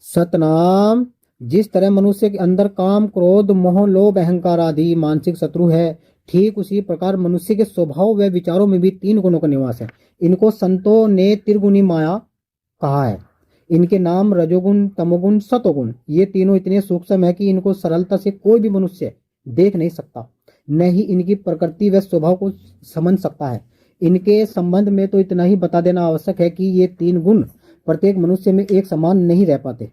सतनाम। जिस तरह मनुष्य के अंदर काम, क्रोध, मोह, लोभ, अहंकार आदि मानसिक शत्रु है, ठीक उसी प्रकार मनुष्य के स्वभाव व विचारों में भी तीन गुणों का निवास है। इनको संतों ने त्रिगुणी माया कहा है। इनके नाम रजोगुण, तमोगुण, सतोगुण। ये तीनों इतने सूक्ष्म है कि इनको सरलता से कोई भी मनुष्य देख नहीं सकता, न ही इनकी प्रकृति व स्वभाव को समझ सकता है। इनके संबंध में तो इतना ही बता देना आवश्यक है कि ये तीन गुण प्रत्येक मनुष्य में एक समान नहीं रह पाते।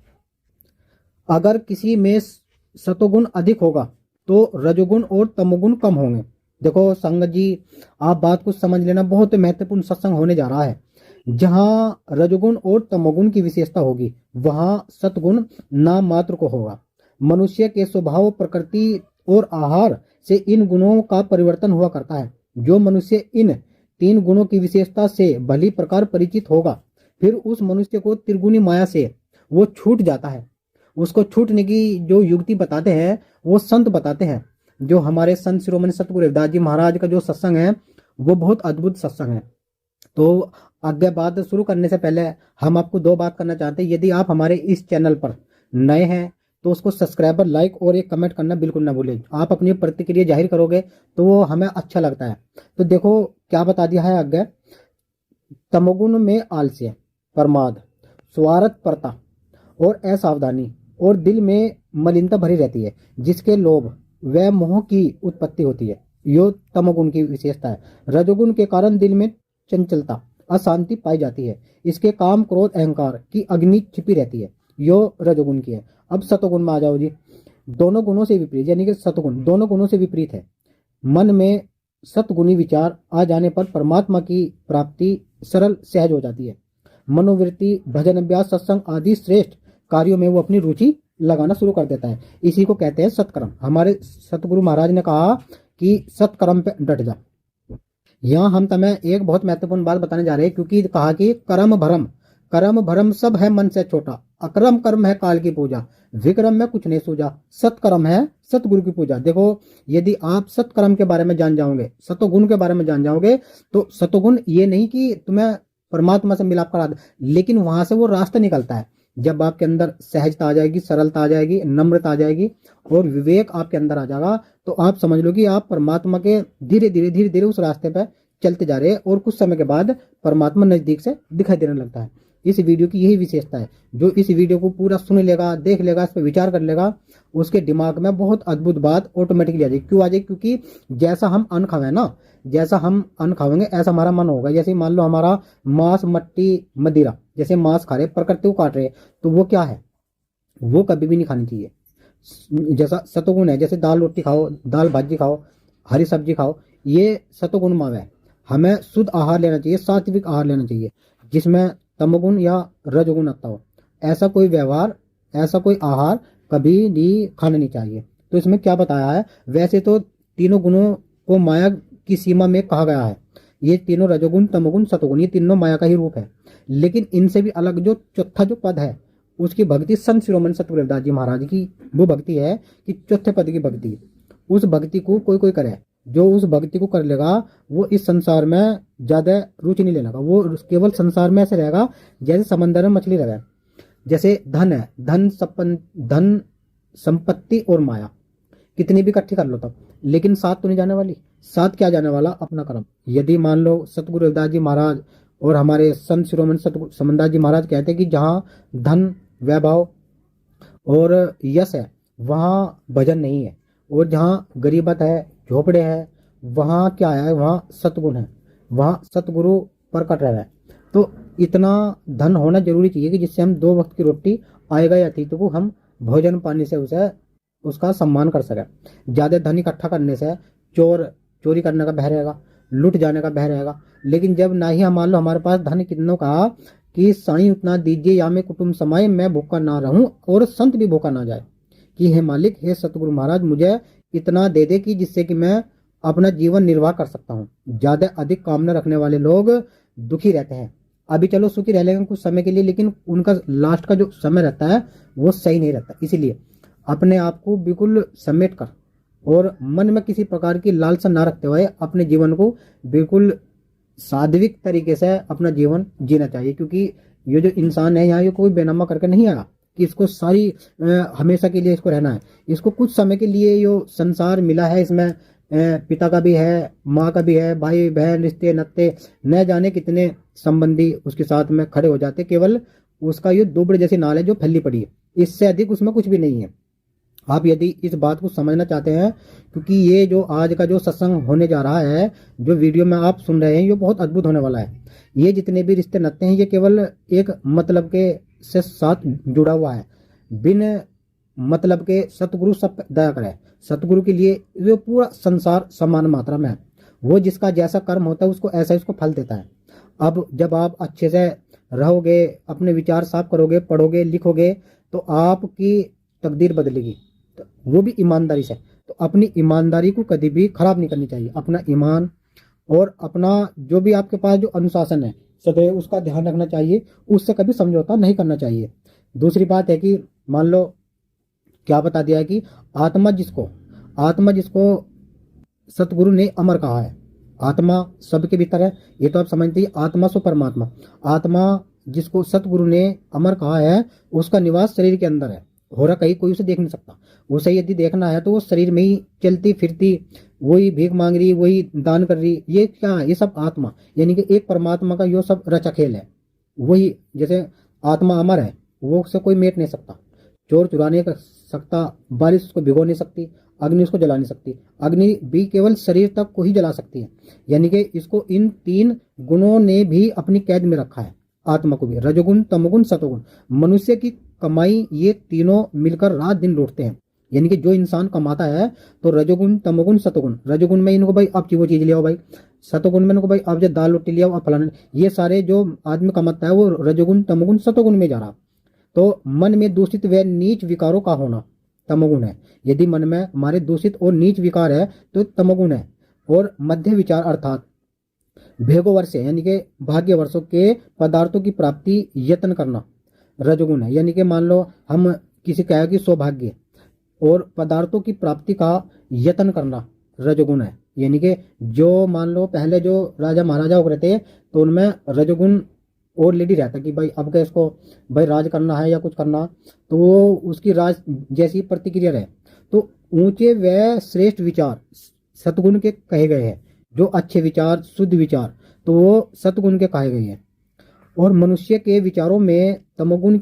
अगर किसी में सतोगुण अधिक होगा तो रजोगुण और तमोगुण कम होंगे। देखो संगत जी, आप बात को समझ लेना, बहुत महत्वपूर्ण सत्संग होने जा रहा है। जहां रजोगुण और तमोगुण की विशेषता होगी वहां सतगुण नाम मात्र को होगा। मनुष्य के स्वभाव, प्रकृति और आहार से इन गुणों का परिवर्तन हुआ करता है। जो मनुष्य इन तीन गुणों की विशेषता से भली प्रकार परिचित होगा, फिर उस मनुष्य को त्रिगुणी माया से वो छूट जाता है। उसको छूटने की जो युक्ति बताते हैं वो संत बताते हैं। जो हमारे संत शिरोमणि सतगुरु रविदास जी महाराज का जो सत्संग है वो बहुत अद्भुत सत्संग है। तो आगे बात शुरू करने से पहले हम आपको दो बात करना चाहते हैं। यदि आप हमारे इस चैनल पर नए हैं तो उसको सब्सक्राइबर, लाइक और एक कमेंट करना बिल्कुल ना भूलें। आप अपनी प्रतिक्रिया जाहिर करोगे तो वो हमें अच्छा लगता है। तो देखो क्या बता दिया है आगे। तमोगुण में आलस्य, प्रमाद, स्वार्थपरता और असावधानी और दिल में मलिनता भरी रहती है, जिसके लोभ व मोह की उत्पत्ति होती है। यो तमोगुण की विशेषता है। रजोगुण के कारण दिल में चंचलता, अशांति पाई जाती है। इसके काम, क्रोध, अहंकार की अग्नि छिपी रहती है। यो रजोगुण की है। अब सतोगुण में आ जाओ जी। दोनों गुणों से विपरीत, यानी कि सतगुण दोनों गुणों से विपरीत है। मन में सतगुणी विचार आ जाने पर परमात्मा की प्राप्ति सरल सहज हो जाती है। मनोवृत्ति, भजन अभ्यास, सत्संग आदि श्रेष्ठ कार्यों में वो अपनी रुचि लगाना शुरू कर देता है। इसी को कहते हैं सत्कर्म। हमारे सतगुरु महाराज ने कहा कि सत्कर्म पे डट जा। यहाँ हम तुम्हें एक बहुत महत्वपूर्ण बात बताने जा रहे हैं, क्योंकि कहा कि कर्म भरम सब है मन से छोटा, अकर्म कर्म है काल की पूजा, विक्रम में कुछ नहीं सूझा, सत्कर्म है सतगुरु की पूजा। देखो यदि आप सत्कर्म के बारे में जान जाओगे, सतोगुण के बारे में जान जाओगे, तो सतोगुण ये नहीं कि तुम्हें परमात्मा से मिलाप करा दे, लेकिन वहां से वो रास्ता निकलता है। जब आपके अंदर सहजता आ जाएगी, सरलता आ जाएगी, नम्रता आ जाएगी और विवेक आपके अंदर आ जाएगा, तो आप समझ लो कि आप परमात्मा के धीरे धीरे उस रास्ते पर चलते जा रहे हैं और कुछ समय के बाद परमात्मा नजदीक से दिखाई देने लगता है। इस वीडियो की यही विशेषता है। जो इस वीडियो को पूरा सुन लेगा, देख लेगा, इस पर विचार कर लेगा, उसके दिमाग में बहुत अद्भुत बात ऑटोमेटिकली आ जाएगी। क्यों आ जाएगी? क्योंकि जैसा हम अन्न खावे ना, जैसा हम अन्न खावेंगे ऐसा हमारा मन होगा। जैसे मान लो हमारा मांस, मट्टी, मदिरा, जैसे मांस खा रहे, प्रकृति को काट रहे, तो वो क्या है, वो कभी भी नहीं खानी चाहिए। जैसा सतोगुण है, जैसे दाल रोटी खाओ, दाल भाजी खाओ, हरी सब्जी खाओ, ये सतोगुण माव है। हमें शुद्ध आहार लेना चाहिए, सात्विक आहार लेना चाहिए, जिसमें तमोगुण या रजोगुण आता हो। ऐसा कोई व्यवहार, ऐसा कोई आहार कभी भी खाना नहीं चाहिए। तो इसमें क्या बताया है, वैसे तो तीनों गुणों को माया की सीमा में कहा गया है। ये तीनों रजोगुण, तमोगुण, सतोगुण, ये तीनों माया का ही रूप है। लेकिन इनसे भी अलग जो चौथा जो पद है, उसकी भक्ति संत शिरोमणि सतगुरु रविदास जी महाराज की वो भक्ति है कि चौथे पद की भक्ति। उस भक्ति को कोई करे, जो उस भक्ति को कर लेगा वो इस संसार में ज्यादा रुचि नहीं लेगा। वो केवल संसार में ऐसे रहेगा जैसे समंदर में मछली रहे। जैसे धन है, धन संपत्ति और माया कितनी भी इकट्ठी कर लो तब, लेकिन साथ तो नहीं जाने वाली। साथ क्या जाने वाला? अपना कर्म। यदि मान लो सतगुरु रविदास जी महाराज और हमारे संत शिरोमणि सतगुरु समनदास जी महाराज कहते हैं कि जहाँ धन, वैभव और यश है वहाँ भजन नहीं है, और जहाँ गरीबत है, झोपड़े है, वहाँ क्या है, वहाँ सतगुण है, वहाँ सतगुरु प्रकट रहे। तो इतना धन होना जरूरी चाहिए कि जिससे हम 2 वक्त की रोटी आएगा या अतिथि को हम भोजन पानी से उसे उसका सम्मान कर सके। ज्यादा धन इकट्ठा करने से चोरी करने का भय रहेगा, लुट जाने का भय रहेगा। लेकिन जब ना ही मान लो हमारे पास धन कितनों का कि साईं उतना दीजिए या मैं कुटुंब समाये, मैं भूखा ना रहूं और संत भी भूखा ना जाए, कि हे मालिक, हे सतगुरु महाराज, मुझे इतना दे दे कि जिससे कि मैं अपना जीवन निर्वाह कर सकता हूँ। ज्यादा अधिक कामना रखने वाले लोग दुखी रहते हैं। अभी चलो सुखी रह लेंगे कुछ समय के लिए, लेकिन उनका लास्ट का जो समय रहता है वो सही नहीं रहता। इसीलिए अपने आप को बिल्कुल समेट कर और मन में किसी प्रकार की लालसा ना रखते हुए अपने जीवन को बिल्कुल सात्विक तरीके से अपना जीवन जीना चाहिए। क्योंकि ये जो इंसान है यहाँ, ये कोई बेनामा करके नहीं आया, कि इसको सारी हमेशा के लिए इसको रहना है। इसको कुछ समय के लिए यो संसार मिला है, इसमें पिता का भी है, माँ का भी है, भाई बहन रिश्ते नाते न जाने कितने संबंधी उसके साथ में खड़े हो जाते, केवल उसका ये दुबड़ जैसी नाल है जो फैली पड़ी है, इससे अधिक उसमें कुछ भी नहीं है। आप यदि इस बात को समझना चाहते हैं, क्योंकि ये जो आज का जो सत्संग होने जा रहा है, जो वीडियो में आप सुन रहे हैं, ये बहुत अद्भुत होने वाला है। ये जितने भी रिश्ते नाते हैं, ये केवल एक मतलब के से साथ जुड़ा हुआ है। बिन मतलब के सतगुरु सब दया करे। सतगुरु के लिए वो पूरा संसार समान मात्रा में है। वो जिसका जैसा कर्म होता है उसको ऐसा उसको फल देता है। अब जब आप अच्छे से रहोगे, अपने विचार साफ करोगे, पढ़ोगे, लिखोगे, तो आपकी तकदीर बदलेगी, तो वो भी ईमानदारी से। तो अपनी ईमानदारी को कभी भी खराब नहीं करनी चाहिए। अपना ईमान और अपना जो भी आपके पास जो अनुशासन है सदैव उसका ध्यान रखना चाहिए, उससे कभी समझौता नहीं करना चाहिए। दूसरी बात है कि मान लो क्या बता दिया है कि आत्मा जिसको सतगुरु ने अमर कहा है। आत्मा सबके भीतर है, ये तो आप समझते ही। आत्मा सो परमात्मा। आत्मा जिसको सतगुरु ने अमर कहा है, उसका निवास शरीर के अंदर है, हो रहा कहीं कोई उसे देख नहीं सकता। उसे यदि देखना है तो वो शरीर में ही चलती फिरती, वही भीख मांग रही, वही दान कर रही, ये क्या है? ये सब आत्मा, यानी कि एक परमात्मा का यो सब रचा खेल है। वही जैसे आत्मा अमर है, वो उससे कोई मेट नहीं सकता। चोर चुरा नहीं कर सकता, बारिश उसको भिगो नहीं सकती, अग्नि उसको जला नहीं सकती। अग्नि भी केवल शरीर तक को ही जला सकती है। यानी कि इसको इन तीन गुणों ने भी अपनी कैद में रखा है, आत्मा को भी। रजोगुण, तमोगुण, सतोगुण, मनुष्य की कमाई ये तीनों मिलकर रात दिन लौटते हैं। यानी कि जो इंसान कमाता है तो रजोगुण, तमोगुण, सतोगुण। रजोगुण में इनको भाई अब वो चीज ले आओ भाई, सतोगुण में इनको भाई अब जो दाल रोटी ले आओ, अब फलाना, ये सारे जो आदमी कमाता है वो रजोगुण, तमोगुण, सतोगुण में जा रहा। तो मन में दूषित व नीच विकारों का होना तमोगुण है। यदि मन में हमारे दूषित और नीच विकार है तो तमोगुण है। और मध्य विचार अर्थात भेगो वर्ष यानी कि भाग्य वर्षों के पदार्थों की प्राप्ति यत्न करना रजोगुण है। यानी कि मान लो हम किसी कहे कि सौभाग्य और पदार्थों की प्राप्ति का यत्न करना रजोगुण है। यानी कि जो मान लो पहले जो राजा महाराजा हो थे तो उनमें रजोगुण और लेडी रहता कि भाई अब क्या इसको भाई राज करना है या कुछ करना, तो वो उसकी राज जैसी प्रतिक्रिया रहे। तो ऊंचे व श्रेष्ठ विचार सतगुण के कहे गए हैं। जो अच्छे विचार, शुद्ध विचार, तो वो सतगुण के कहे गए हैं। और मनुष्य के विचारों में तमोगुण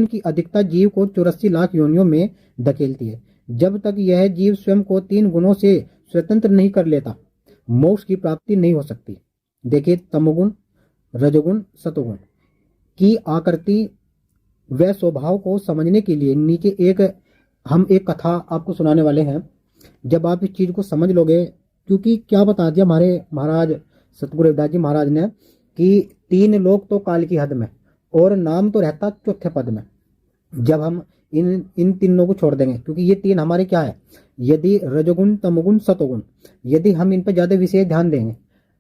की अधिकता जीव को 84 लाख योनियों में धकेलती है। जब तक यह जीव स्वयं को तीन गुणों से स्वतंत्र नहीं कर लेता, मोक्ष की प्राप्ति नहीं हो सकती। देखिए, तमोगुण, रजोगुण, सतोगुण की आकृति व स्वभाव को समझने के लिए नीचे हम एक कथा आपको सुनाने वाले हैं। जब आप इस चीज को समझ लोगे, क्योंकि क्या बता दिया हमारे महाराज सतगुरु रविदास जी महाराज ने कि तीन लोग तो काल की हद में और नाम तो रहता चौथे पद में। जब हम इन तीनों को छोड़ देंगे, क्योंकि ये तीन हमारे क्या है, यदि रजोगुण, तमोगुण, सतोगुण, यदि हम इन पर ज्यादा विशेष ध्यान देंगे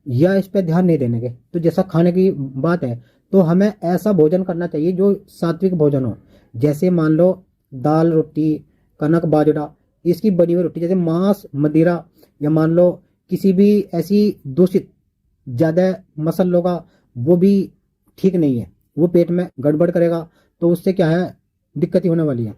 या इस पर ध्यान नहीं देंगे, तो जैसा खाने की बात है, तो हमें ऐसा भोजन करना चाहिए जो सात्विक भोजन हो। जैसे मान लो दाल रोटी, कनक बाजरा, इसकी बनी हुई रोटी। जैसे मांस, मदिरा, या मान लो किसी भी ऐसी दूषित ज्यादा मसालों का, वो भी ठीक नहीं है, वो पेट में गड़बड़ करेगा, तो उससे क्या है, दिक्कत ही होने वाली है।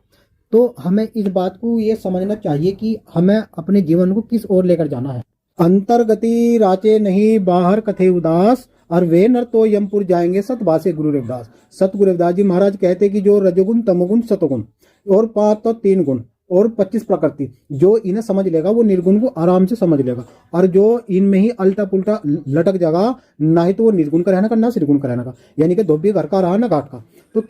तो हमें इस बात को ये समझना चाहिए कि हमें अपने जीवन को किस ओर लेकर जाना है। अंतर्गति राचे नहीं बाहर कथे उदास, और वे नर तो यमपुर जाएंगे सतवासे गुरु रविदास। सतगुरु रविदास जी महाराज कहते कि जो रजोगुण, तमोगुण, सतोगुण और 5 तो 3 गुण और 25 प्रकृति, जो इन्हें समझ लेगा वो निर्गुण को आराम से समझ लेगा। और जो इनमें ही अल्टा पुल्टा लटक जाएगा, ना ही तो वो निर्गुण का रहने का, ना श्रीगुण का रहने का, यानी कि धोबी घर का रहा ना घाट का। तो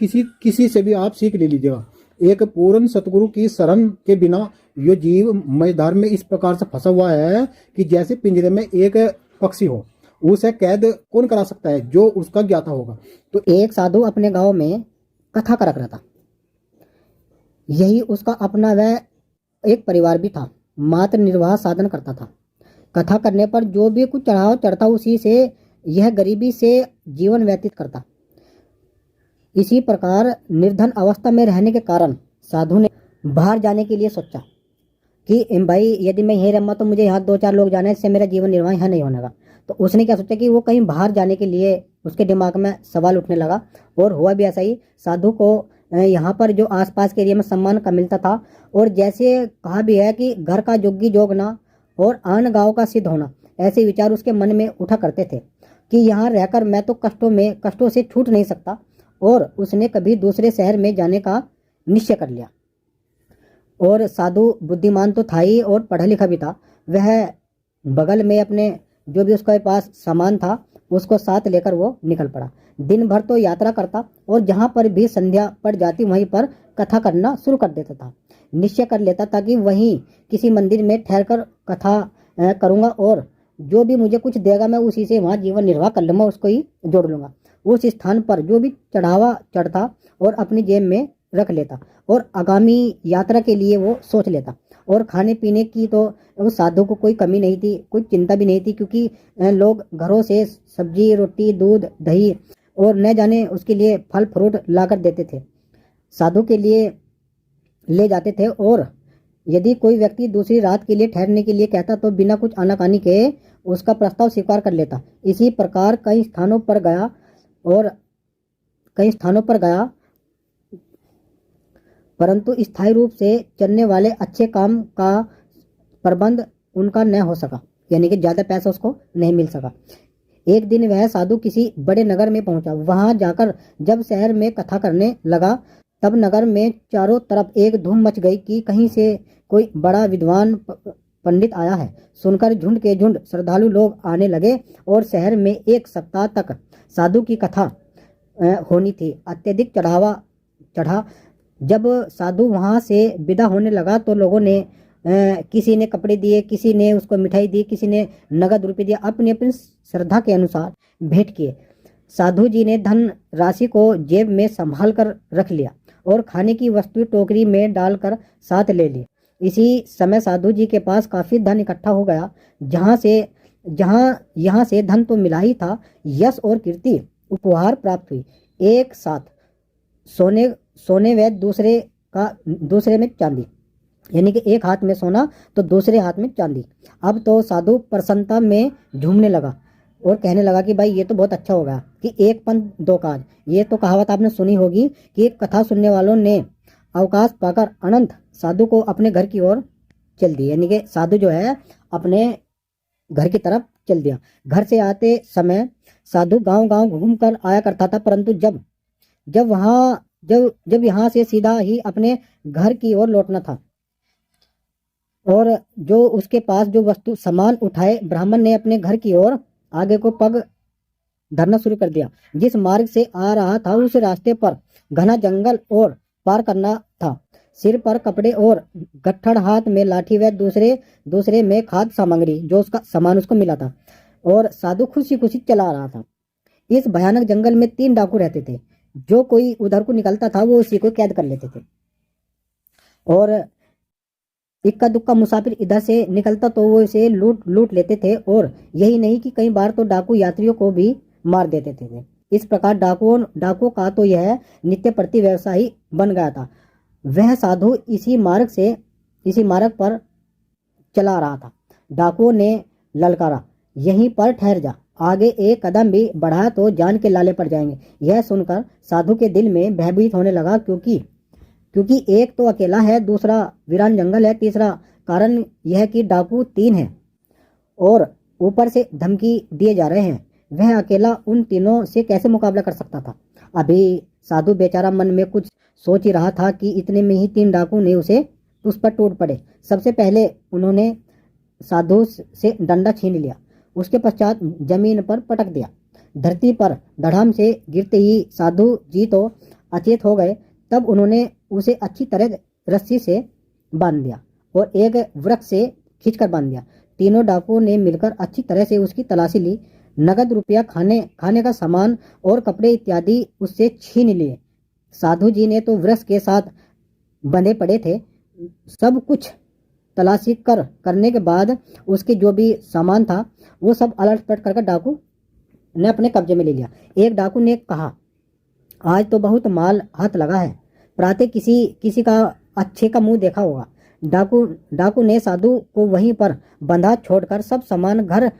किसी से भी आप सीख ले लीजिएगा। एक पूर्ण सतगुरु की शरण के बिना ये जीव मझधार में इस प्रकार से फंसा हुआ है कि जैसे पिंजरे में एक पक्षी हो। उसे कैद कौन करा सकता है? जो उसका ज्ञाता होगा। तो एक साधु अपने गांव में कथा कर रहा था। यही उसका अपना वह एक परिवार भी था, मात्र निर्वाह साधन करता था। कथा करने पर जो भी कुछ चढ़ाव चढ़ता, उसी से यह गरीबी से जीवन व्यतीत करता। इसी प्रकार निर्धन अवस्था में रहने के कारण साधु ने बाहर जाने के लिए सोचा कि भाई यदि मैं यहीं रहूँगा तो मुझे यहाँ 2-4 लोग जाने, इससे मेरा जीवन निर्वाह यहाँ नहीं होने का। तो उसने क्या सोचा कि वो कहीं बाहर जाने के लिए उसके दिमाग में सवाल उठने लगा। और हुआ भी ऐसा ही। साधु को यहाँ पर जो आसपास के एरिया में सम्मान का मिलता था, और जैसे कहा भी है कि घर का जोगी जोगना और आन गांव का सिद्ध होना, ऐसे विचार उसके मन में उठा करते थे कि यहाँ रहकर मैं तो कष्टों से छूट नहीं सकता। और उसने कभी दूसरे शहर में जाने का निश्चय कर लिया। और साधु बुद्धिमान तो था ही और पढ़ा लिखा भी था। वह बगल में अपने जो भी उसके पास सामान था उसको साथ लेकर वो निकल पड़ा। दिन भर तो यात्रा करता और जहाँ पर भी संध्या पड़ जाती वहीं पर कथा करना शुरू कर देता था। निश्चय कर लेता था कि वहीं किसी मंदिर में ठहरकर कथा करूँगा और जो भी मुझे कुछ देगा मैं उसी से वहाँ जीवन निर्वाह कर लूँगा, उसको ही जोड़ लूँगा। उस स्थान पर जो भी चढ़ावा चढ़ता और अपनी जेब में रख लेता और आगामी यात्रा के लिए वो सोच लेता। और खाने पीने की तो उस साधु को कोई कमी नहीं थी, कोई चिंता भी नहीं थी, क्योंकि लोग घरों से सब्जी रोटी दूध दही और न जाने उसके लिए फल फ्रूट लाकर देते थे, साधु के लिए ले जाते थे। और यदि कोई व्यक्ति दूसरी रात के लिए ठहरने के लिए कहता तो बिना कुछ आनाकानी के उसका प्रस्ताव स्वीकार कर लेता। इसी प्रकार कई स्थानों पर गया, परंतु स्थायी रूप से चलने वाले अच्छे काम का प्रबंध उनका न हो सका, यानी कि ज़्यादा पैसा उसको नहीं मिल सका। एक दिन वह साधु किसी बड़े नगर में पहुंचा। वहां जाकर जब शहर में कथा करने लगा तब नगर में चारों तरफ एक धूम मच गई कि कहीं से कोई बड़ा विद्वान पंडित आया है। सुनकर झुंड के झुंड श्रद्धालु लोग आने लगे और शहर में एक सप्ताह तक साधु की कथा होनी थी। अत्यधिक चढ़ा। जब साधु वहां से विदा होने लगा तो लोगों ने किसी ने कपड़े दिए, किसी ने उसको मिठाई दी, किसी ने नगद रुपये दिया, अपनी अपनी श्रद्धा के अनुसार भेंट किए। साधु जी ने धन राशि को जेब में संभाल कर रख लिया और खाने की वस्तु टोकरी में डालकर साथ ले ली। इसी समय साधु जी के पास काफी धन इकट्ठा हो गया। यहाँ से धन तो मिला ही था, यश और कीर्ति उपहार प्राप्त हुई। एक साथ सोने व दूसरे में चांदी, यानी कि एक हाथ में सोना तो दूसरे हाथ में चांदी। अब तो साधु प्रसन्नता में झूमने लगा और कहने लगा कि भाई ये तो बहुत अच्छा होगा कि एक पंथ दो काज। ये तो कहावत आपने सुनी होगी कि कथा सुनने वालों ने अवकाश पाकर अनंत साधु को अपने घर की ओर चल दिया, यानी कि साधु जो है अपने घर की तरफ चल दिया। घर से आते समय साधु गांव घूमकर आया करता था, परंतु जब यहाँ से सीधा ही अपने घर की ओर लौटना था और जो उसके पास जो वस्तु सामान उठाए ब्राह्मण ने अपने घर की ओर आगे को पग धरना शुरू कर दिया। जिस मार्ग से आ रहा था उस रास्ते पर घना जंगल और पार करना था। सिर पर कपड़े और गट्ठड़, हाथ में लाठी व दूसरे में खाद्य सामग्री जो उसका सामान उसको मिला था। और साधु खुशी खुशी चला रहा था। इस भयानक जंगल में 3 डाकू रहते थे। जो कोई उधर को निकलता था वो उसी को कैद कर लेते थे और इक्का दुक्का मुसाफिर इधर से निकलता तो वो इसे लूट लेते थे। और यही नहीं कि कई बार तो डाकू यात्रियों को भी मार देते थे। इस प्रकार डाकुओं का तो यह नित्य प्रति व्यवसाय बन गया था। वह साधु इसी मार्ग पर चला रहा था। डाकुओं ने ललकारा, यहीं पर ठहर जा, आगे एक कदम भी बढ़ा तो जान के लाले पड़ जाएंगे। यह सुनकर साधु के दिल में भयभीत होने लगा, क्योंकि एक तो अकेला है, दूसरा वीरान जंगल है, तीसरा कारण यह कि डाकू 3 हैं और ऊपर से धमकी दिए जा रहे हैं। वह अकेला उन तीनों से कैसे मुकाबला कर सकता था। अभी साधु बेचारा मन में कुछ सोच ही रहा था कि इतने में ही 3 डाकू ने उस पर टूट पड़े। सबसे पहले उन्होंने साधु से डंडा छीन लिया, उसके पश्चात जमीन पर पटक दिया। धरती पर धड़ाम से गिरते ही साधु जी तो अचेत हो गए। तब उन्होंने उसे अच्छी तरह रस्सी से बांध दिया और एक वृक्ष से खींचकर बांध दिया। तीनों डाकुओं ने मिलकर अच्छी तरह से उसकी तलाशी ली। नगद रुपया, खाने का सामान और कपड़े इत्यादि उससे छीन लिए। साधु जी ने तो वृक्ष के साथ बंधे पड़े थे। सब कुछ तलाशी करने के बाद उसके जो भी सामान था वो सब अलट पलट कर डाकू ने अपने कब्जे में ले लिया। एक डाकू ने कहा, आज तो बहुत माल हाथ लगा है, प्रातः किसी का अच्छे का मुंह देखा होगा। डाकू ने साधु को वहीं पर बंधा छोड़कर सब सामान घर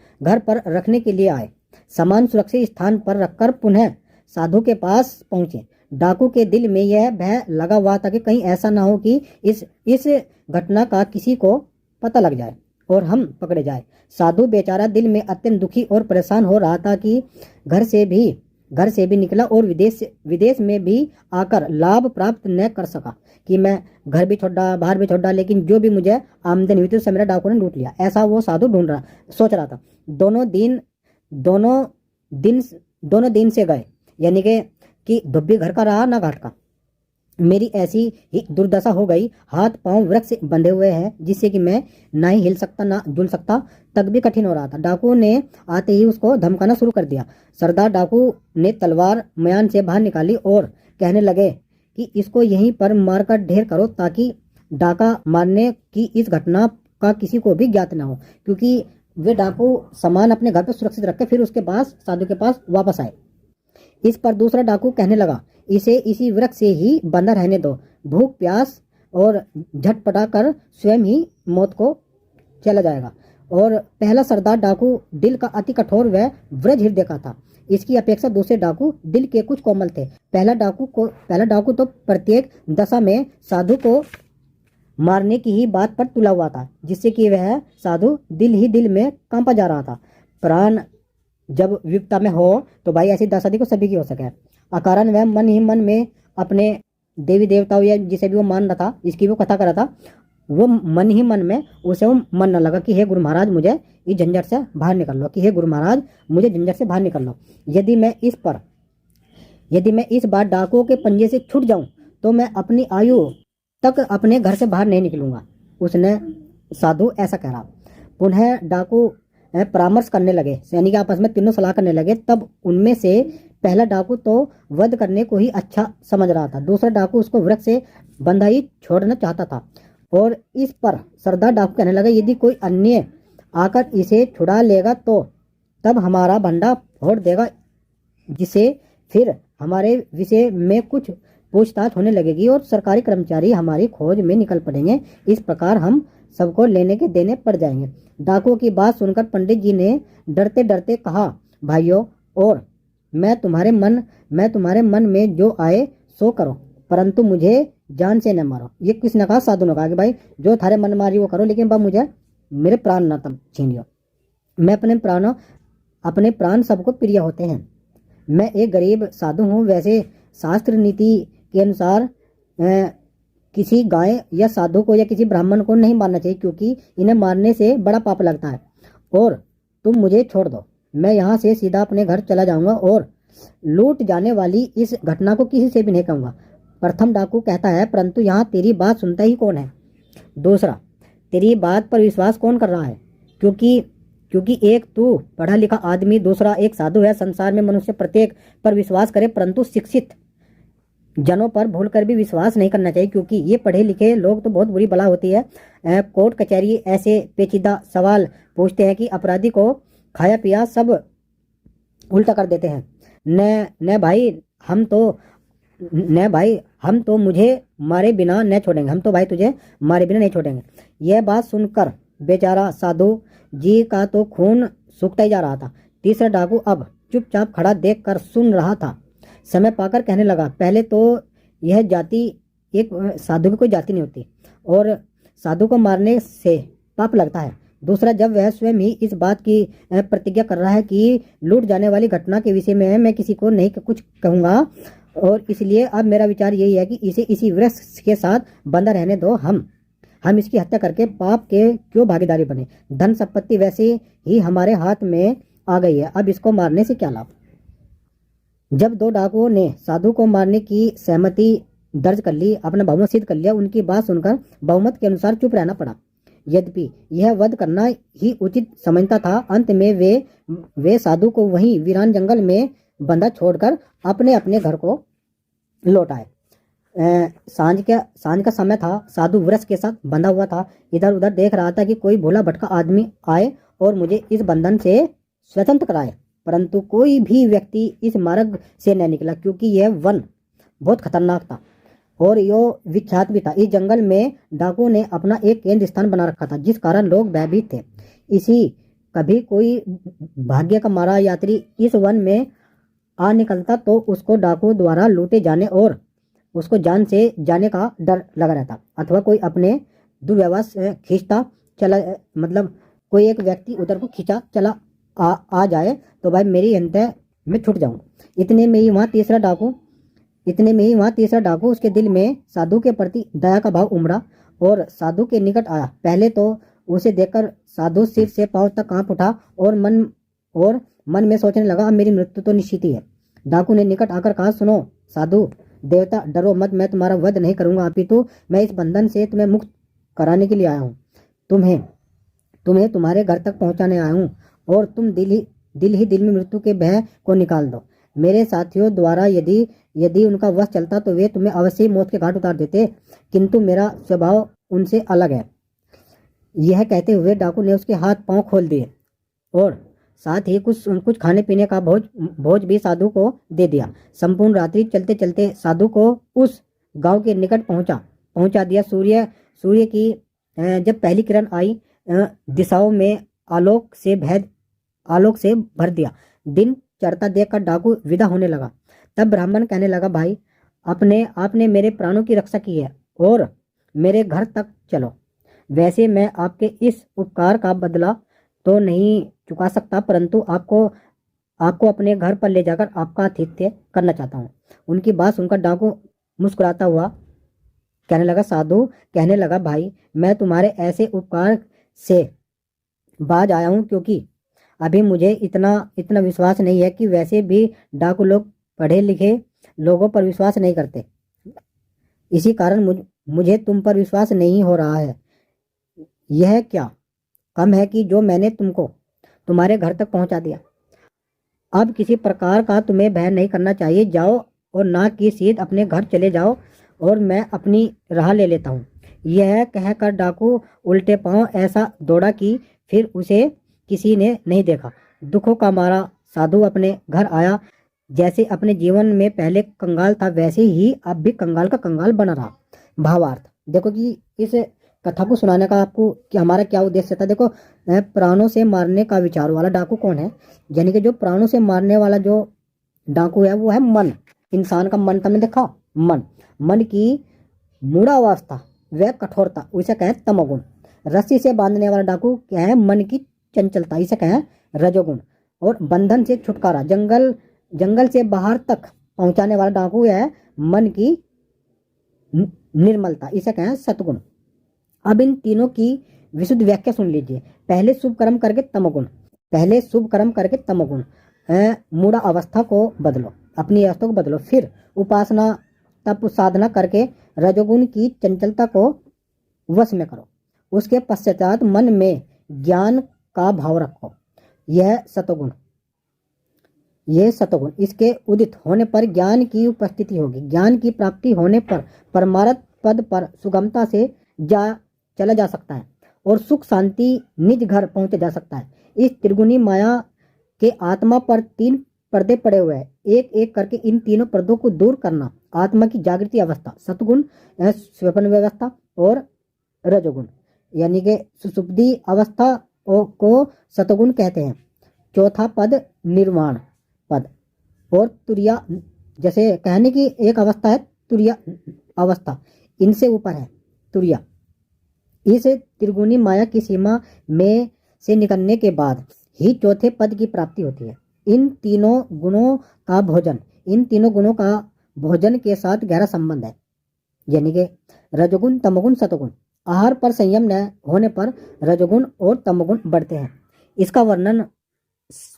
पर रखने के लिए आए। सामान सुरक्षित स्थान पर रखकर पुनः साधु के पास पहुंचे। डाकू के दिल में यह भय लगा हुआ था कि कहीं ऐसा ना हो कि इस घटना का किसी को पता लग जाए और हम पकड़े जाए। साधु बेचारा दिल में अत्यंत दुखी और परेशान हो रहा था कि घर से भी निकला और विदेश में भी आकर लाभ प्राप्त न कर सका, कि मैं घर भी छोड़ा, बाहर भी छोड़ा, लेकिन जो भी मुझे आमदनी हुई थी उससे मेरा डाकू ने लूट लिया। ऐसा वो साधु सोच रहा था। दोनों दिन से गए, यानी कि धोबी घर का रहा ना घाट का। मेरी ऐसी ही दुर्दशा हो गई, हाथ पांव वृक्ष से बंधे हुए हैं, जिससे कि मैं ना ही हिल सकता ना झूल सकता, तक भी कठिन हो रहा था। डाकू ने आते ही उसको धमकाना शुरू कर दिया। सरदार डाकू ने तलवार मयान से बाहर निकाली और कहने लगे कि इसको यहीं पर मारकर ढेर करो, ताकि डाका मारने की इस घटना का किसी को भी ज्ञात न हो, क्योंकि वे डाकू सामान अपने घर पर सुरक्षित रख के फिर उसके पास साधु के पास वापस आए। इस पर दूसरा डाकू कहने लगा, इसे इसी वृक्ष से ही बंधा रहने दो, भूख प्यास और झटपटा कर स्वयं ही मौत को चला जाएगा। और पहला सरदार डाकू दिल का अति कठोर व वज्र हृदय का था। इसकी अपेक्षा दूसरे डाकू दिल के कुछ कोमल थे। पहला डाकू तो प्रत्येक दशा में साधु को मारने की ही बात पर तुला हुआ था, जिससे कि वह साधु दिल में कांपा जा रहा था। प्राण जब विपदा में हो तो भाई ऐसी दशा देखो सभी की हो सके। अकारण वह मन ही मन में अपने देवी देवताओं या जिसे भी वो मान रहा था, जिसकी वो कथा कर रहा था, वो मन ही मन में उसे वो मन न लगा कि हे गुरु महाराज मुझे इस झंझट से बाहर निकल लो, कि हे गुरु महाराज मुझे झंझट से बाहर निकल लो। यदि मैं इस बार डाकुओं के पंजे से छूट जाऊं तो मैं अपनी आयु तक अपने घर से बाहर नहीं निकलूंगा। उसने साधु ऐसा कह रहा। पुनः डाकू परामर्श करने लगे, यानी कि आपस में तीनों सलाह करने लगे। तब उनमें से पहला डाकू तो वध करने को ही अच्छा समझ रहा था, दूसरा डाकू उसको वृक्ष से बंधा ही छोड़ना चाहता था। और इस पर सरदार डाकू कहने लगा, यदि कोई अन्य आकर इसे छुड़ा लेगा तो तब हमारा भंडा फोड़ देगा, जिसे फिर हमारे विषय में कुछ पूछताछ होने लगेगी और सरकारी कर्मचारी हमारी खोज में निकल पड़ेंगे। इस प्रकार हम सबको लेने के देने पड़ जाएंगे। डाकुओं की बात सुनकर पंडित जी ने डरते डरते कहा, भाइयों, और मैं तुम्हारे मन में जो आए सो करो, परंतु मुझे जान से न मारो। ये किसने कहा? साधु ने कहा कि भाई जो थारे मन मारी वो करो, लेकिन बा मुझे मेरे प्राण ना तब छीनियो। मैं अपने प्राण सबको प्रिय होते हैं। मैं एक गरीब साधु हूँ। वैसे शास्त्र नीति के अनुसार किसी गाय या साधु को या किसी ब्राह्मण को नहीं मारना चाहिए, क्योंकि इन्हें मारने से बड़ा पाप लगता है। और तुम मुझे छोड़ दो, मैं यहाँ से सीधा अपने घर चला जाऊंगा और लूट जाने वाली इस घटना को किसी से भी नहीं कहूँगा। प्रथम डाकू कहता है, परंतु यहाँ तेरी बात सुनता ही कौन है? दूसरा, तेरी बात पर विश्वास कौन कर रहा है? क्योंकि एक तू पढ़ा लिखा आदमी, दूसरा एक साधु है। संसार में मनुष्य प्रत्येक पर विश्वास करे, परंतु शिक्षित जनों पर भूलकर भी विश्वास नहीं करना चाहिए, क्योंकि ये पढ़े लिखे लोग तो बहुत बुरी बला होती है। कोर्ट कचहरी ऐसे पेचीदा सवाल पूछते हैं कि अपराधी को खाया पिया सब उल्टा कर देते हैं। न भाई हम तो मुझे मारे बिना न छोड़ेंगे, हम तो भाई तुझे मारे बिना नहीं छोड़ेंगे। यह बात सुनकर बेचारा साधु जी का तो खून सूखता ही जा रहा था। तीसरा डाकू अब चुपचाप खड़ा देखकर सुन रहा था। समय पाकर कहने लगा, पहले तो यह जाति, एक साधु की कोई जाति नहीं होती और साधु को मारने से पाप लगता है। दूसरा, जब वह स्वयं ही इस बात की प्रतिज्ञा कर रहा है कि लूट जाने वाली घटना के विषय में मैं किसी को नहीं कुछ कहूँगा, और इसलिए अब मेरा विचार यही है कि इसे इसी वृक्ष के साथ बंधा रहने दो। हम इसकी हत्या करके पाप के क्यों भागीदारी बने? धन संपत्ति वैसे ही हमारे हाथ में आ गई है, अब इसको मारने से क्या लाभ? जब दो डाकुओं ने साधु को मारने की सहमति दर्ज कर ली, अपना बहुमत सिद्ध कर लिया, उनकी बात सुनकर बहुमत के अनुसार चुप रहना पड़ा। यद्यपि यह वध करना ही उचित समझता था, अंत में वे साधु को वहीं वीरान जंगल में बंधा छोड़कर अपने अपने घर को लौट आए। सांझ का समय था। साधु वृक्ष के साथ बंधा हुआ था, इधर उधर देख रहा था कि कोई भोला भटका आदमी आए और मुझे इस बंधन से स्वतंत्र कराए, परंतु कोई भी व्यक्ति इस मार्ग से न निकला, क्योंकि यह वन बहुत खतरनाक था और यो विख्यात भी था। इस जंगल में डाकुओं ने अपना एक केंद्र स्थान बना रखा था, जिस कारण लोग भयभीत थे। कभी कोई भाग्य का मारा यात्री इस वन में आ निकलता तो उसको डाकुओं द्वारा लूटे जाने और उसको जान से जाने का डर लगा रहता, अथवा कोई अपने दुर्व्यवहार से खींचता चला, मतलब कोई एक व्यक्ति उधर को खींचा चला आ जाए तो भाई मेरी अंत में छूट जाऊं। इतने में ही वहाँ तीसरा डाकू उसके दिल में साधु के प्रति दया का भाव उमड़ा और साधु के निकट आया। पहले तो उसे देखकर साधु सिर से पांव तक कांप उठा और मन में सोचने लगा, अब मेरी मृत्यु तो निश्चित ही है। डाकू ने निकट आकर कहा, सुनो साधु देवता, डरो मत, मैं तुम्हारा वध नहीं करूंगा, अपितु मैं इस बंधन से तुम्हें मुक्त कराने के लिए आया हूँ। तुम्हें तुम्हारे घर तक पहुंचाने आया हूँ और तुम दिल में मृत्यु के भय को निकाल दो। मेरे साथियों द्वारा यदि उनका वश चलता तो वे तुम्हें अवश्य ही मौत के घाट उतार देते, किंतु मेरा स्वभाव उनसे अलग है। यह कहते हुए डाकू ने उसके हाथ पांव खोल दिए और साथ ही कुछ खाने पीने का भोज भी साधु को दे दिया। संपूर्ण रात्रि चलते चलते साधु को उस गांव के निकट पहुंचा दिया। सूर्य की जब पहली किरण आई, दिशाओं में आलोक से भर दिया। दिन चढ़ता देखकर डाकू विदा होने लगा। तब ब्राह्मण कहने लगा, भाई आपने मेरे प्राणों की रक्षा की है और मेरे घर तक चलो। वैसे मैं आपके इस उपकार का बदला तो नहीं चुका सकता, परंतु आपको अपने घर पर ले जाकर आपका आतिथ्य करना चाहता हूँ। उनकी बात सुनकर डाकू मुस्कुराता हुआ कहने लगा, साधु कहने लगा, भाई मैं तुम्हारे ऐसे उपकार से बाज आया हूँ, क्योंकि अभी मुझे इतना विश्वास नहीं है कि वैसे भी डाकू लोग पढ़े लिखे लोगों पर विश्वास नहीं करते। इसी कारण मुझे तुम पर विश्वास नहीं हो रहा है। यह क्या कम है कि जो मैंने तुमको तुम्हारे घर तक पहुंचा दिया। अब किसी प्रकार का तुम्हें भय नहीं करना चाहिए। जाओ और नाक की सीध अपने घर चले जाओ और मैं अपनी राह ले लेता हूँ। यह कहकर डाकू उल्टे पांव ऐसा दौड़ा कि फिर उसे किसी ने नहीं देखा। दुखों का मारा साधु अपने घर आया। जैसे अपने जीवन में पहले कंगाल था, वैसे ही अब भी कंगाल का कंगाल बना रहा। भावार्थ देखो कि इस कथा को सुनाने का आपको कि हमारा क्या उद्देश्य था। देखो, प्राणों से मारने का विचार वाला डाकू कौन है, यानी कि जो प्राणों से मारने वाला जो डाकू है वो है मन। इंसान का मन तुमने देखा, मन की मूढ़ावस्था व कठोरता, उसे कहें तमोगुण। रस्सी से बांधने वाला डाकू क्या है, मन की चंचलता, इसे कहें रजोगुण। और बंधन से छुटकारा, जंगल से बाहर तक पहुंचाने वाला डाकू है मन की निर्मलता, इसे कहें सतगुण। अब इन तीनों की विशुद्ध व्याख्या सुन लीजिए। पहले शुभ कर्म करके तमोगुण, मूढ़ा अवस्था को बदलो, अपनी अवस्था को बदलो। फिर उपासना तप साधना करके रजोगुण की चंचलता को वश में करो। उसके पश्चात मन में ज्ञान का भाव रखो। यह सतोगुण, इसके उदित होने पर ज्ञान की उपस्थिति होगी। ज्ञान की प्राप्ति होने पर परमार्थ पद पर सुगमता से चला जा सकता है और सुख शांति निज घर पहुंचा जा सकता है। इस त्रिगुणी माया के आत्मा पर 3 पर्दे पड़े हुए हैं। एक एक करके इन तीनों पर्दों को दूर करना। आत्मा की जागृति अवस्था सतगुण, स्वप्न व्यवस्था और रजोगुण, यानी कि सुषुप्ति अवस्था को सतगुण कहते हैं। चौथा पद निर्वाण पद और तुरिया, जैसे कहने की एक अवस्था है तुरिया अवस्था, इनसे ऊपर है तुरिया। इस त्रिगुणी माया की सीमा में से निकलने के बाद ही चौथे पद की प्राप्ति होती है। इन तीनों गुणों का भोजन के साथ गहरा संबंध है, यानी कि रजोगुण तमोगुण सतोगुण। आहार पर संयम न होने पर रजोगुण और तमोगुण बढ़ते हैं। इसका वर्णन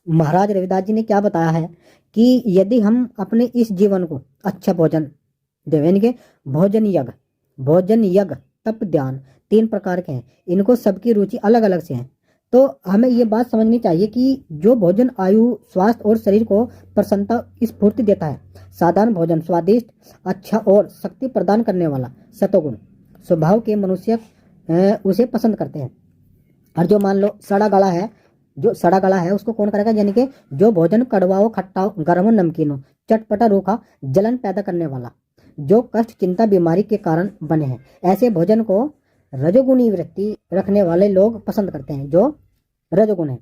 महाराज रविदास जी ने क्या बताया है कि यदि हम अपने इस जीवन को अच्छा भोजन देवें, यानी कि भोजन यज्ञ तप ध्यान 3 प्रकार के हैं। इनको सबकी रुचि अलग अलग से है, तो हमें ये बात समझनी चाहिए कि जो भोजन आयु स्वास्थ्य और शरीर को प्रसन्नता स्फूर्ति देता है, साधारण भोजन स्वादिष्ट अच्छा और शक्ति प्रदान करने वाला सतोगुण स्वभाव के मनुष्य उसे पसंद करते हैं। और जो मान लो सड़ा गला है उसको कौन करेगा, यानी कि जो भोजन कड़वा हो, खट्टा हो, गर्म हो, नमकीन हो, चटपटा रूखा, जलन पैदा करने वाला, जो कष्ट चिंता बीमारी के कारण बने हैं, ऐसे भोजन को रजोगुणी वृत्ति रखने वाले लोग पसंद करते हैं, जो रजोगुण है।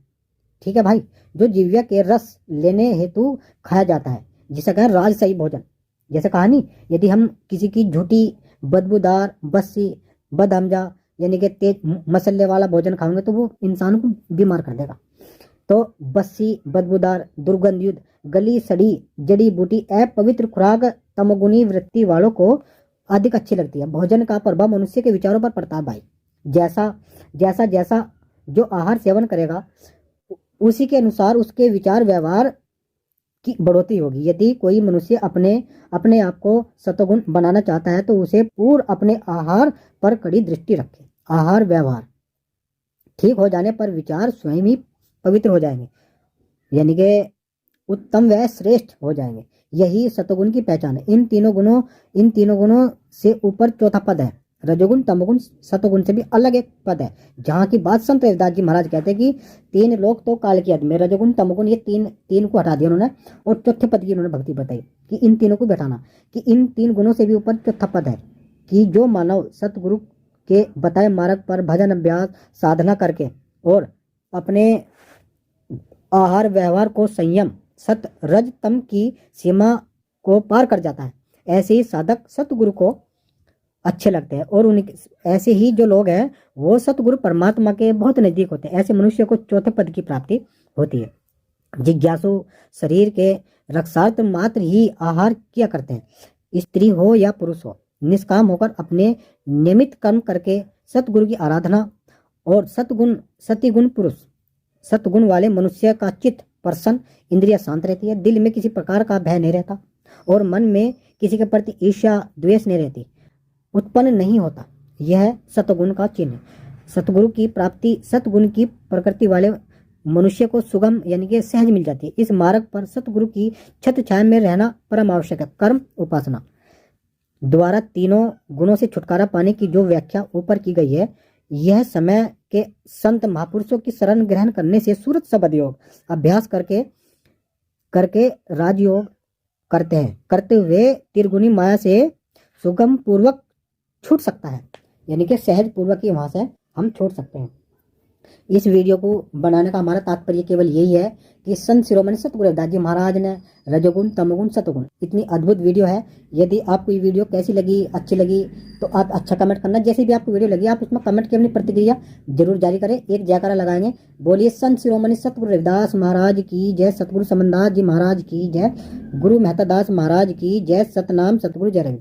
ठीक है भाई, जो जीव्या के रस लेने हेतु खाया जाता है, जिसे कहा राजसई भोजन। जैसे कहा नहीं, यदि हम किसी की झूठी, बदबूदार, बस्सी, बदहमजा यानी कि तेज मसाले वाला भोजन खाएंगे तो वो इंसान को बीमार कर देगा। तो बस्सी, बदबूदार, दुर्गंधयुक्त, गली सड़ी जड़ी बूटी अपवित्र खुराक तमोगुनी वृत्ति वालों को अधिक अच्छी लगती है। भोजन का प्रभाव मनुष्य के विचारों पर पड़ता है भाई। जैसा जैसा जैसा जो आहार सेवन करेगा उसी के अनुसार उसके विचार व्यवहार की बढ़ोतरी होगी। यदि कोई मनुष्य अपने अपने आप को सतोगुण बनाना चाहता है तो उसे पूर्ण अपने आहार पर कड़ी दृष्टि रखे। आहार व्यवहार ठीक हो जाने पर विचार स्वयं ही पवित्र हो जाएंगे, यानी कि उत्तम व श्रेष्ठ हो जाएंगे। यही सतोगुण की पहचान है। इन तीनों गुणों से ऊपर चौथा पद है रजोगुण, तमोगुण, सतोगुण से भी अलग एक पद है, जहाँ की बात संत रविदास जी महाराज कहते हैं कि तीन लोग तो काल की आदमी, रजोगुण तमोगुण, ये तीन को हटा दिया उन्होंने और चौथे पद की उन्होंने भक्ति बताई कि इन तीनों को बैठाना, कि इन तीन गुणों से भी ऊपर चौथा पद है कि जो मानव सतगुरु के बताए मार्ग पर भजन अभ्यास साधना करके और अपने आहार व्यवहार को संयम सत रज तम की सीमा को पार कर जाता है, ऐसे ही साधक सतगुरु को अच्छे लगते हैं और उन्हें ऐसे ही जो लोग हैं वो सतगुरु परमात्मा के बहुत नजदीक होते हैं। ऐसे मनुष्य को चौथे पद की प्राप्ति होती है। जिज्ञासु शरीर के रक्षार्थ मात्र ही आहार किया करते हैं, स्त्री हो या पुरुष हो, निष्काम होकर अपने नियमित कर्म करके सतगुरु की आराधना और सतिगुण पुरुष सतगुण वाले मनुष्य का चित्त प्रसन्न, इंद्रिया शांत रहती है, दिल में किसी प्रकार का भय नहीं रहता और मन में किसी के प्रति ईर्ष्या द्वेष नहीं रहती, उत्पन्न नहीं होता। यह सतगुण का चिन्ह है। सतगुरु की प्राप्ति सतगुण की प्रकृति वाले मनुष्य को सुगम यानी कि सहज मिल जाती है। इस मार्ग पर सतगुरु की छत्र छाया में रहना परम आवश्यक है। कर्म उपासना द्वारा तीनों गुणों से छुटकारा पाने की जो व्याख्या ऊपर की गई है, यह समय के संत महापुरुषों की शरण ग्रहण करने से सूरत शब्द योग अभ्यास करके राजयोग करते हुए त्रिगुणी माया से सुगम पूर्वक छूट सकता है, यानी कि सहज पूर्वक ही वहां से हम छोड़ सकते हैं। इस वीडियो को बनाने का हमारा तात्पर्य केवल यही है कि संत शिरोमणि सतगुरु रविदास जी महाराज ने रजोगुण, तमोगुण, सतोगुण इतनी अद्भुत वीडियो है। यदि आपको ये वीडियो कैसी लगी, अच्छी लगी तो आप अच्छा कमेंट करना। जैसे भी आपको वीडियो लगी आप इसमें कमेंट की अपनी प्रतिक्रिया जरूर जारी करें। एक जयकारा लगाएंगे, बोलिए संत शिरोमणि सतगुरु रविदास महाराज की जय, सतगुरु समनदास जी महाराज की जय, गुरु मेहता दास महाराज की जय, सतनाम सतगुरु जय रविदास।